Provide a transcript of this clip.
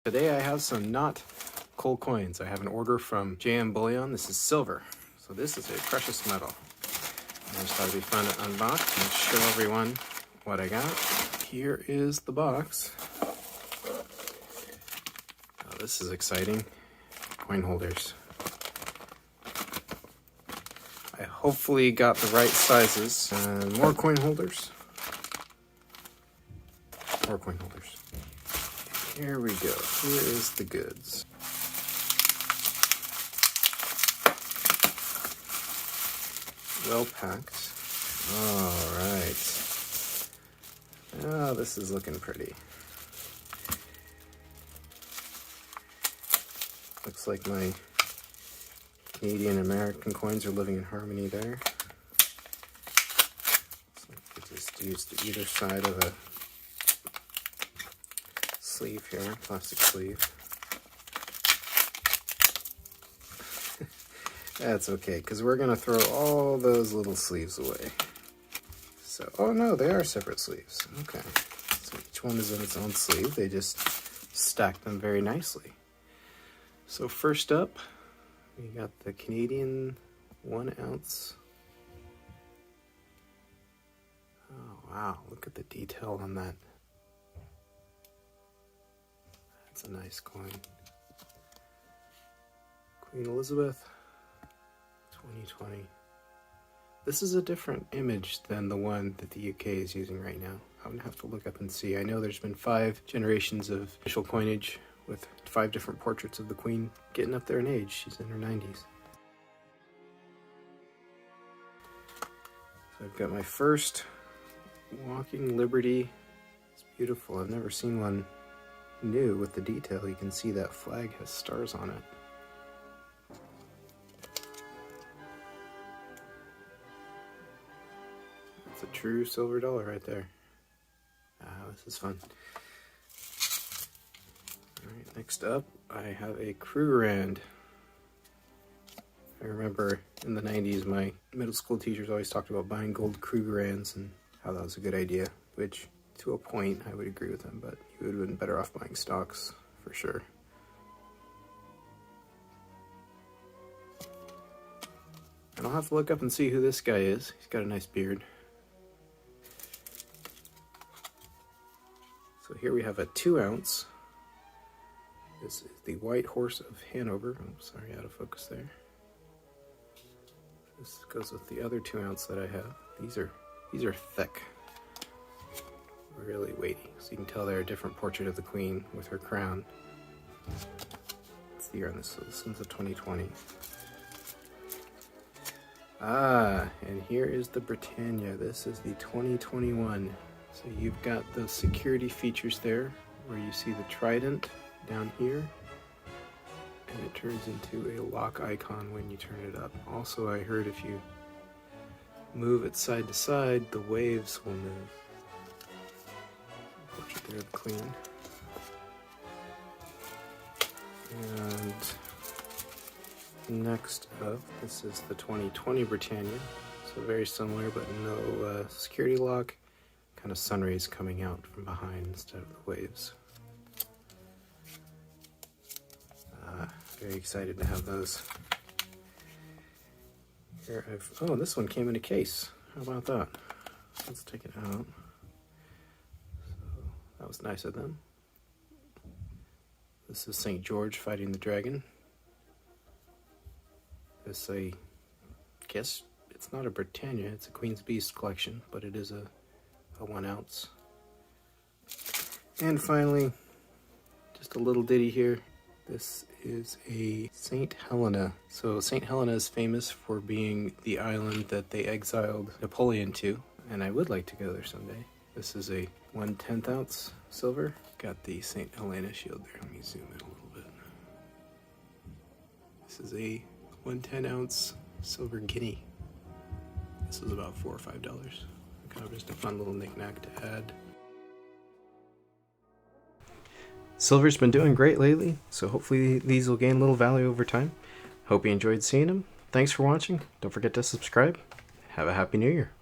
Today I have some not coal coins. I have an order from JM Bullion. This is silver. So this is a precious metal. I just thought it'd be fun to unbox and show everyone what I got. Here is the box. Oh, this is exciting. Coin holders. I hopefully got the right sizes. And more coin holders. More coin holders. Here we go. Here is the goods. Well packed. All right. Oh, this is looking pretty. Looks like my Canadian American coins are living in harmony there. So I just used either side of a sleeve here, plastic sleeve. That's okay, because we're going to throw all those little sleeves away. So, oh no, they are separate sleeves. Okay. So each one is in its own sleeve. They just stack them very nicely. So first up, we got the Canadian 1 ounce. Oh wow, look at the detail on that. That's a nice coin. Queen Elizabeth, 2020. This is a different image than the one that the UK is using right now. I'm gonna have to look up and see. I know there's been 5 generations of official coinage with 5 different portraits of the Queen getting up there in age. She's in her 90s. So I've got my first Walking Liberty. It's beautiful. I've never seen one new with the detail. You can see that flag has stars on it. It's a true silver dollar right there. This is fun. Alright, next up I have a Krugerrand. I remember in the 90s my middle school teachers always talked about buying gold Krugerrands and how that was a good idea, which to a point I would agree with them, but you would have been better off buying stocks for sure. And I'll have to look up and see who this guy is. He's got a nice beard. So here we have a 2 ounce. This is the White Horse of Hanover. Oh, sorry, out of focus there. This goes with the other 2 ounce that I have. These are thick. Really weighty. So you can tell they're a different portrait of the Queen with her crown. What's the year on this? So this one's a 2020. And here is the Britannia. This is the 2021. So you've got the security features there where you see the trident down here. And it turns into a lock icon when you turn it up. Also, I heard if you move it side to side, the waves will move. Portrait there of the Queen. And next up, this is the 2020 Britannia. So very similar, but no security lock. Kind of sun rays coming out from behind instead of the waves. Very excited to have those. Here oh, this one came in a case. How about that? Let's take it out. So that was nice of them. This is St. George fighting the dragon. This I guess it's not a Britannia, it's a Queen's Beast collection, but it is a 1 ounce. And finally, just a little ditty here. This is a St. Helena. So St. Helena is famous for being the island that they exiled Napoleon to, and I would like to go there someday. This is a 1/10 ounce silver. Got the St. Helena shield there. Let me zoom in a little bit. This is a 1/10 ounce silver guinea. This was about $4 or $5. Kind of just a fun little knick-knack to add. Silver's been doing great lately, so hopefully these will gain a little value over time. Hope you enjoyed seeing them. Thanks for watching. Don't forget to subscribe. Have a happy new year.